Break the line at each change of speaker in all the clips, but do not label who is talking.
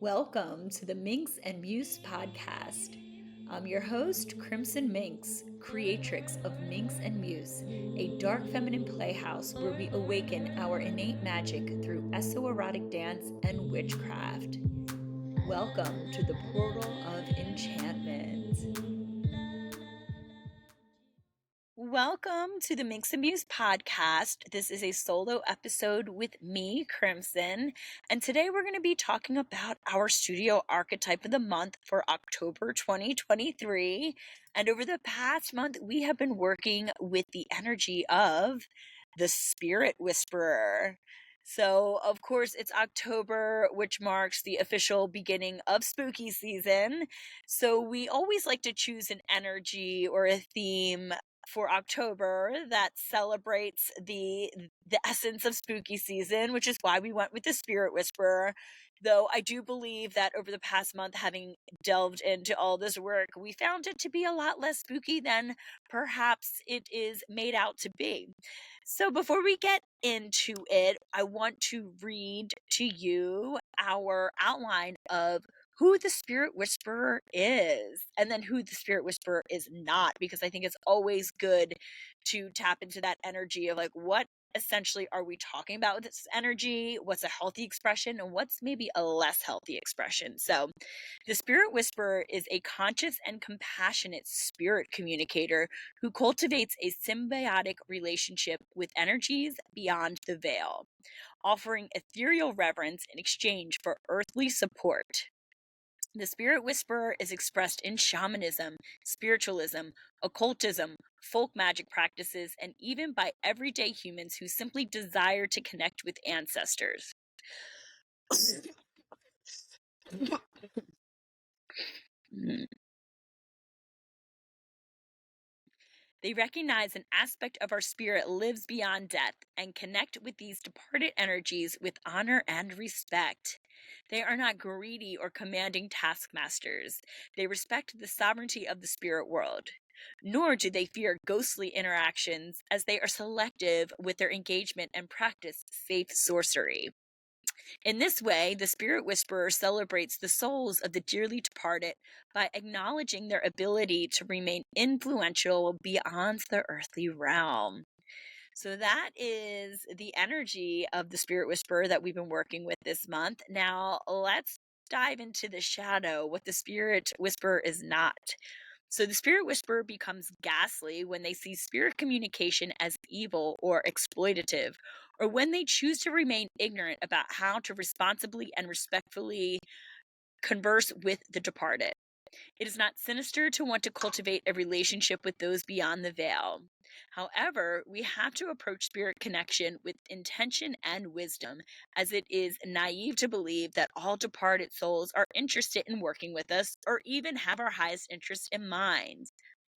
Welcome to the Minx and Muse podcast. I'm your host, Crimson Minx, creatrix of Minx and Muse, a dark feminine playhouse where we awaken our innate magic through esoerotic dance and witchcraft. Welcome to the portal of enchantment. Welcome to the Minx and Muse podcast. This is a solo episode with me, Crimson, and today we're going to be talking about our studio archetype of the month for October 2023. And over the past month, we have been working with the energy of the Spirit Whisperer. So, of course, it's October, which marks the official beginning of spooky season. So, we always like to choose an energy or a theme for October that celebrates the essence of spooky season, which is why we went with the Spirit Whisperer. Though I do believe that over the past month, having delved into all this work, we found it to be a lot less spooky than perhaps it is made out to be. So before we get into it, I want to read to you our outline of who the Spirit Whisperer is, and then who the Spirit Whisperer is not, because I think it's always good to tap into that energy of like, what essentially are we talking about with this energy? What's a healthy expression, and what's maybe a less healthy expression? So, the Spirit Whisperer is a conscious and compassionate spirit communicator who cultivates a symbiotic relationship with energies beyond the veil, offering ethereal reverence in exchange for earthly support. The Spirit Whisperer is expressed in shamanism, spiritualism, occultism, folk magic practices, and even by everyday humans who simply desire to connect with ancestors. They recognize an aspect of our spirit lives beyond death and connect with these departed energies with honor and respect. They are not greedy or commanding taskmasters. They respect the sovereignty of the spirit world. Nor do they fear ghostly interactions, as they are selective with their engagement and practice safe sorcery. In this way, the Spirit Whisperer celebrates the souls of the dearly departed by acknowledging their ability to remain influential beyond the earthly realm. So that is the energy of the Spirit Whisperer that we've been working with this month. Now, let's dive into the shadow, what the Spirit Whisperer is not. So the Spirit Whisperer becomes ghastly when they see spirit communication as evil or exploitative, or when they choose to remain ignorant about how to responsibly and respectfully converse with the departed. It is not sinister to want to cultivate a relationship with those beyond the veil. However, we have to approach spirit connection with intention and wisdom, as it is naive to believe that all departed souls are interested in working with us or even have our highest interests in mind.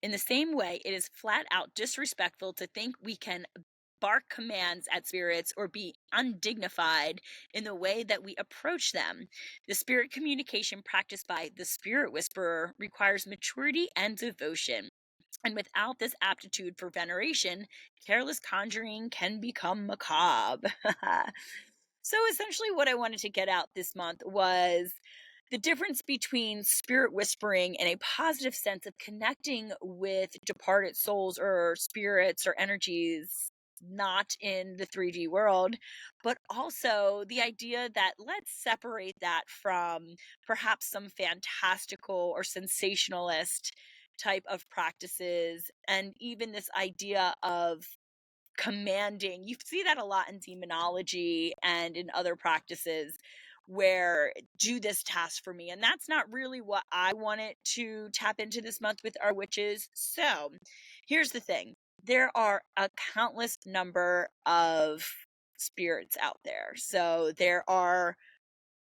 In the same way, it is flat out disrespectful to think we can bark commands at spirits or be undignified in the way that we approach them. The spirit communication practiced by the Spirit Whisperer requires maturity and devotion. And without this aptitude for veneration, careless conjuring can become macabre. So essentially, what I wanted to get out this month was the difference between spirit whispering and a positive sense of connecting with departed souls or spirits or energies not in the 3D world, but also the idea that let's separate that from perhaps some fantastical or sensationalist type of practices, and even this idea of commanding. You see that a lot in demonology and in other practices where do this task for me. And that's not really what I wanted to tap into this month with our witches. So here's the thing. There are a countless number of spirits out there. So there are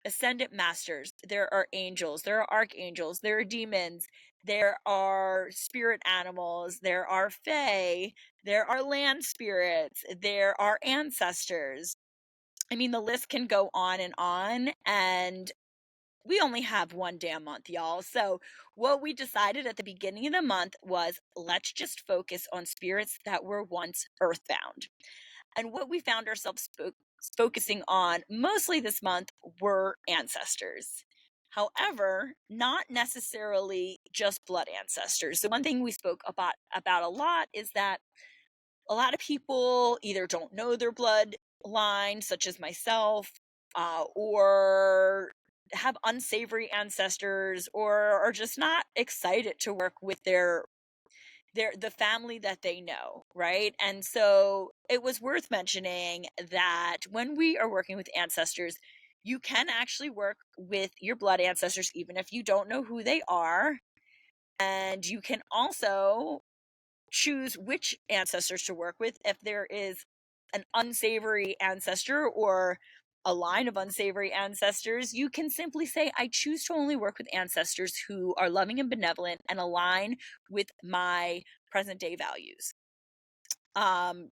ascendant masters, there are angels, there are archangels, there are demons, there are spirit animals, there are fae, there are land spirits, there are ancestors. I mean, the list can go on, and we only have one damn month, y'all. So what we decided at the beginning of the month was let's just focus on spirits that were once earthbound. And what we found ourselves focusing on mostly this month were ancestors. However, not necessarily just blood ancestors. The one thing we spoke about a lot is that a lot of people either don't know their bloodline, such as myself, or have unsavory ancestors, or are just not excited to work with the family that they know, right? And so it was worth mentioning that when we are working with ancestors, you can actually work with your blood ancestors even if you don't know who they are. And you can also choose which ancestors to work with if there is an unsavory ancestor or a line of unsavory ancestors. You can simply say, I choose to only work with ancestors who are loving and benevolent and align with my present day values.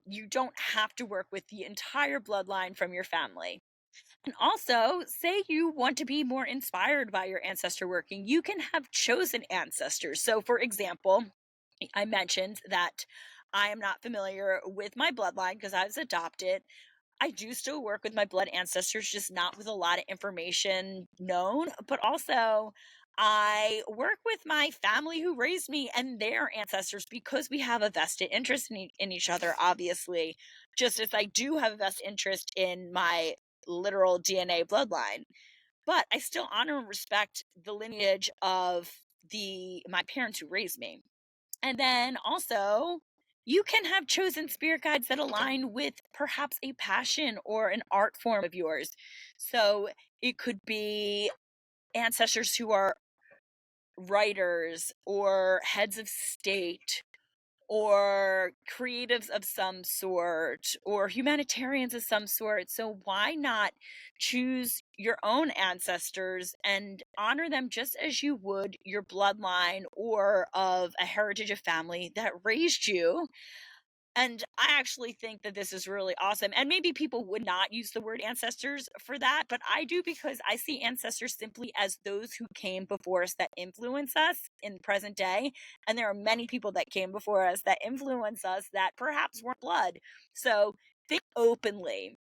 You don't have to work with the entire bloodline from your family. And also, say you want to be more inspired by your ancestor working, you can have chosen ancestors. So, for example, I mentioned that I am not familiar with my bloodline because I was adopted. I do still work with my blood ancestors, just not with a lot of information known. But also, I work with my family who raised me and their ancestors because we have a vested interest in each other, obviously, just as I do have a vested interest in my literal DNA bloodline. But I still honor and respect the lineage of my parents who raised me. And then also, you can have chosen spirit guides that align with perhaps a passion or an art form of yours. So it could be ancestors who are writers or heads of state or creatives of some sort or humanitarians of some sort. So why not choose your own ancestors and honor them just as you would your bloodline or of a heritage of family that raised you? And I actually think that this is really awesome. And maybe people would not use the word ancestors for that, but I do because I see ancestors simply as those who came before us that influence us in present day. And there are many people that came before us that influence us that perhaps weren't blood. So think openly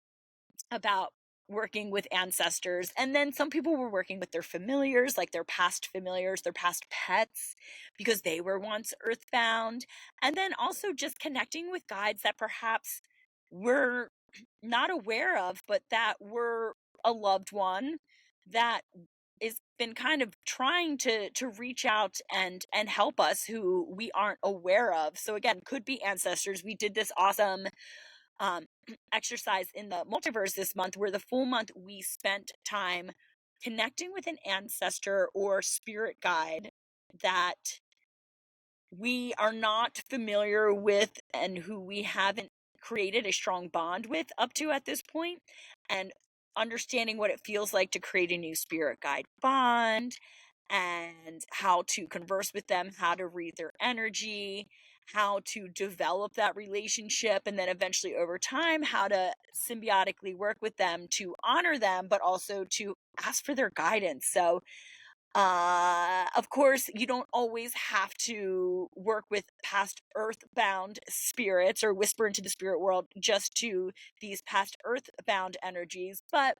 about working with ancestors. And then some people were working with their familiars, like their past familiars, their past pets, because they were once earthbound. And then also just connecting with guides that perhaps we're not aware of, but that were a loved one that is been kind of trying to reach out and help us who we aren't aware of. So again, could be ancestors. We did this awesome um, exercise in the multiverse this month, where the full month we spent time connecting with an ancestor or spirit guide that we are not familiar with and who we haven't created a strong bond with up to at this point, and understanding what it feels like to create a new spirit guide bond and how to converse with them, how to read their energy, how to develop that relationship, and then eventually over time, how to symbiotically work with them to honor them, but also to ask for their guidance. So, of course, you don't always have to work with past earthbound spirits or whisper into the spirit world just to these past earthbound energies, but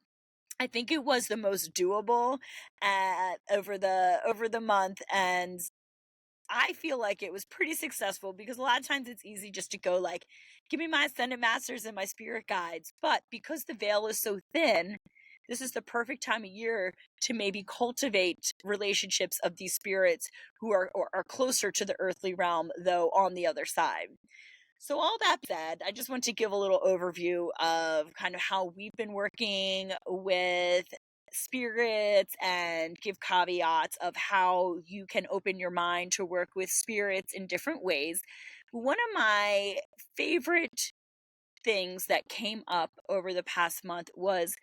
I think it was the most doable over the month, and I feel like it was pretty successful because a lot of times it's easy just to go like, give me my ascended masters and my spirit guides. But because the veil is so thin, this is the perfect time of year to maybe cultivate relationships of these spirits who are closer to the earthly realm, though on the other side. So all that said, I just want to give a little overview of kind of how we've been working with spirits and give caveats of how you can open your mind to work with spirits in different ways. One of my favorite things that came up over the past month was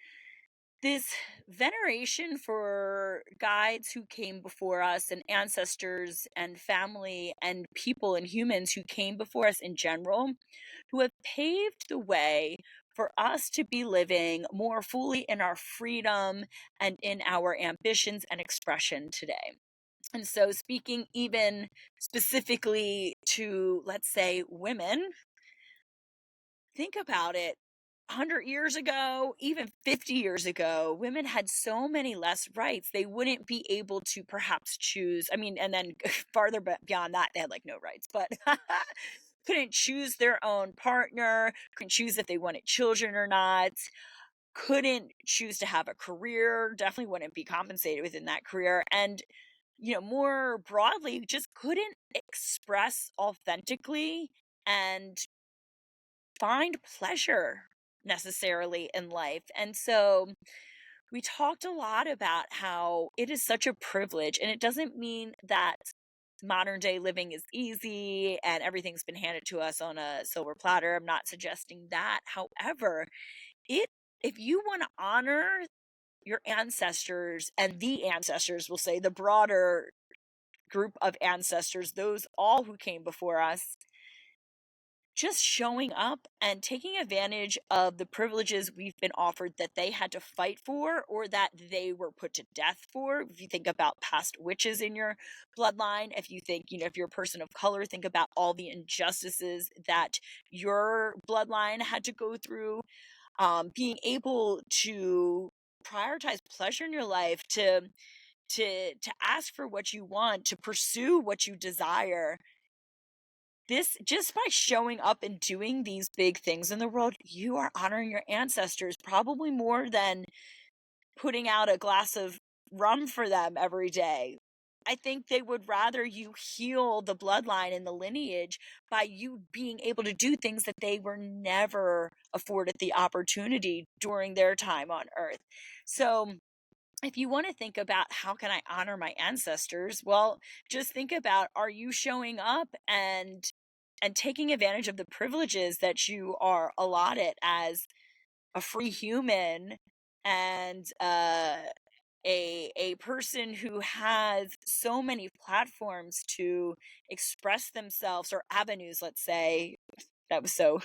this veneration for guides who came before us and ancestors and family and people and humans who came before us in general, who have paved the way for us to be living more fully in our freedom and in our ambitions and expression today. And so, speaking even specifically to, let's say, women, think about it. 100 years ago, even 50 years ago, women had so many less rights. They wouldn't be able to perhaps choose. I mean, and then farther beyond that, they had like no rights, but couldn't choose their own partner, couldn't choose if they wanted children or not, couldn't choose to have a career, definitely wouldn't be compensated within that career. And, more broadly, just couldn't express authentically and find pleasure necessarily in life. And so we talked a lot about how it is such a privilege, and it doesn't mean that modern day living is easy and everything's been handed to us on a silver platter. I'm not suggesting that. However, it if you want to honor your ancestors, and the ancestors, will say, the broader group of ancestors, those all who came before us, just showing up and taking advantage of the privileges we've been offered that they had to fight for or that they were put to death for. If you think about past witches in your bloodline, if you think, if you're a person of color, think about all the injustices that your bloodline had to go through. Being able to prioritize pleasure in your life, to ask for what you want, to pursue what you desire. This, just by showing up and doing these big things in the world, you are honoring your ancestors probably more than putting out a glass of rum for them every day. I think they would rather you heal the bloodline and the lineage by you being able to do things that they were never afforded the opportunity during their time on earth. So if you want to think about how can I honor my ancestors, well, just think about, are you showing up and taking advantage of the privileges that you are allotted as a free human and a person who has so many platforms to express themselves, or avenues, let's say. That was so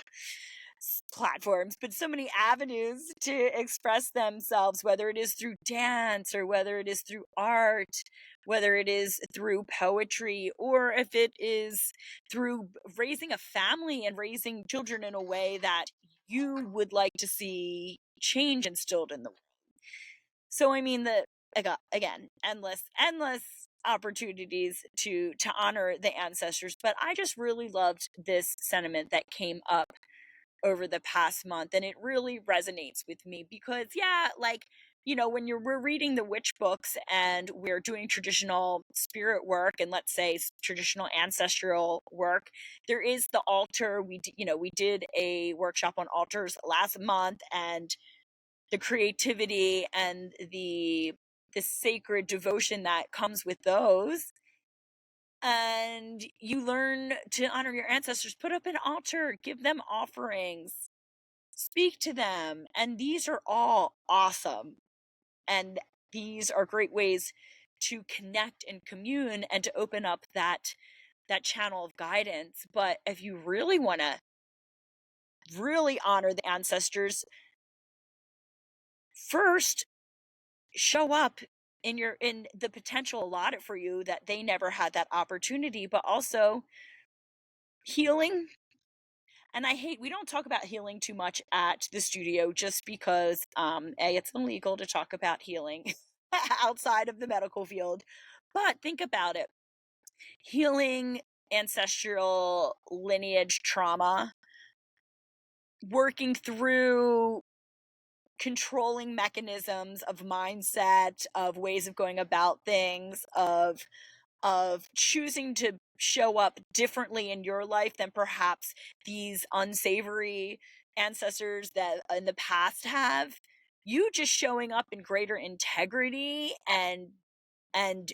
platforms, but so many avenues to express themselves, whether it is through dance or whether it is through art, whether it is through poetry, or if it is through raising a family and raising children in a way that you would like to see change instilled in the world. So I mean, again, endless opportunities to honor the ancestors, but I just really loved this sentiment that came up over the past month, and it really resonates with me because, yeah, like, when we're reading the witch books and we're doing traditional spirit work, and let's say traditional ancestral work, there is the altar. We did a workshop on altars last month, and the creativity and the sacred devotion that comes with those. And you learn to honor your ancestors, put up an altar, give them offerings, speak to them. And these are all awesome. And these are great ways to connect and commune and to open up that channel of guidance. But if you really want to really honor the ancestors, first show up in the potential allotted for you that they never had that opportunity, but also healing. And we don't talk about healing too much at the studio just because it's illegal to talk about healing outside of the medical field. But think about it. Healing ancestral lineage trauma, working through controlling mechanisms of mindset, of ways of going about things, of choosing to show up differently in your life than perhaps these unsavory ancestors that in the past have. You just showing up in greater integrity and and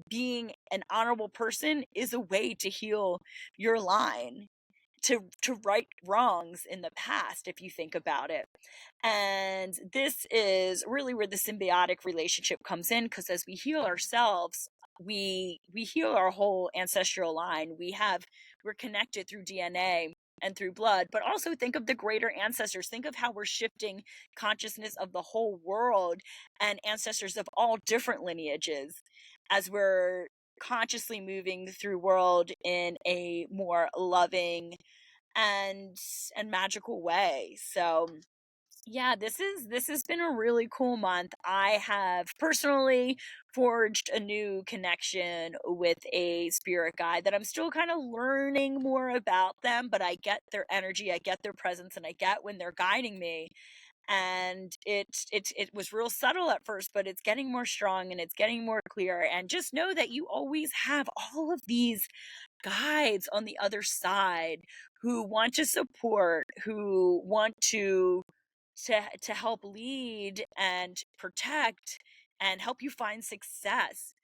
being an honorable person is a way to heal your line, to right wrongs in the past, if you think about it. And this is really where the symbiotic relationship comes in, because as we heal ourselves, we heal our whole ancestral line. We're connected through DNA and through blood, but also think of the greater ancestors. Think of how we're shifting consciousness of the whole world and ancestors of all different lineages as we're consciously moving through world in a more loving and magical way. So Yeah, this has been a really cool month. I have personally forged a new connection with a spirit guide that I'm still kind of learning more about them, but I get their energy, I get their presence, and I get when they're guiding me. And it was real subtle at first, but it's getting more strong and it's getting more clear. And just know that you always have all of these guides on the other side who want to support, who want to help lead and protect and help you find success.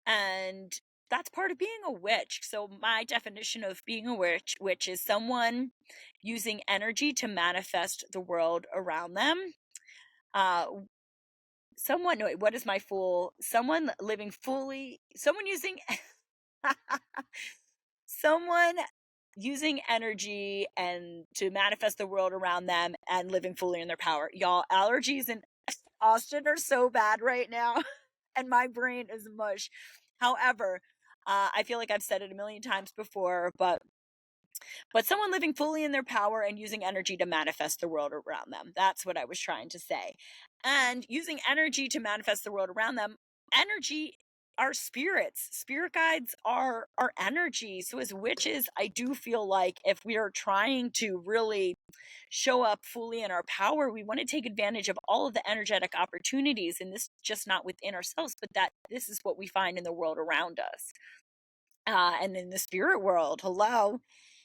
And that's part of being a witch. So my definition of being a witch is someone using energy to manifest the world around them. Uh someone no, what is my fool? Someone living fully, someone using someone using energy and to manifest the world around them and living fully in their power. Y'all, allergies in Austin are so bad right now, and my brain is mush. However, I feel like I've said it a million times before, but someone living fully in their power and using energy to manifest the world around them. That's what I was trying to say. And using energy to manifest the world around them, energy are spirits. Spirit guides are energy. So as witches, I do feel like if we are trying to really show up fully in our power, we want to take advantage of all of the energetic opportunities, and this just not within ourselves, but that this is what we find in the world around us. And in the spirit world. Hello.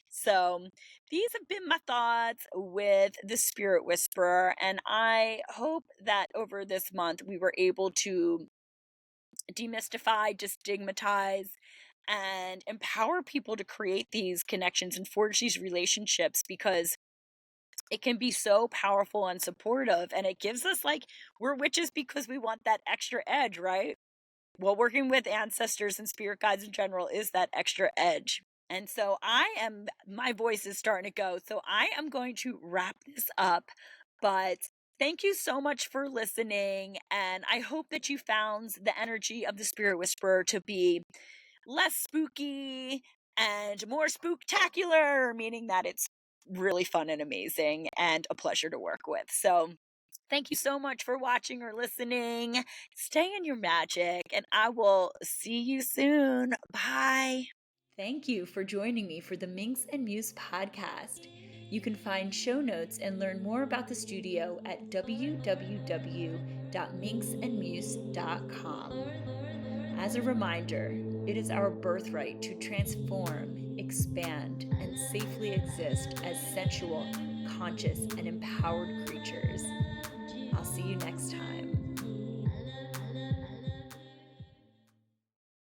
So, these have been my thoughts with the Spirit Whisperer, and I hope that over this month we were able to demystify, destigmatize, and empower people to create these connections and forge these relationships, because it can be so powerful and supportive. And it gives us, like, we're witches because we want that extra edge, right? Well, working with ancestors and spirit guides in general is that extra edge. And so my voice is starting to go. So I am going to wrap this up. But thank you so much for listening. And I hope that you found the energy of the Spirit Whisperer to be less spooky and more spooktacular, meaning that it's really fun and amazing and a pleasure to work with. So thank you so much for watching or listening. Stay in your magic, and I will see you soon. Bye. Thank you for joining me for the Minx and Muse podcast. You can find show notes and learn more about the studio at www.minxandmuse.com. As a reminder, it is our birthright to transform, expand, and safely exist as sensual, conscious, and empowered creatures. I'll see you next time.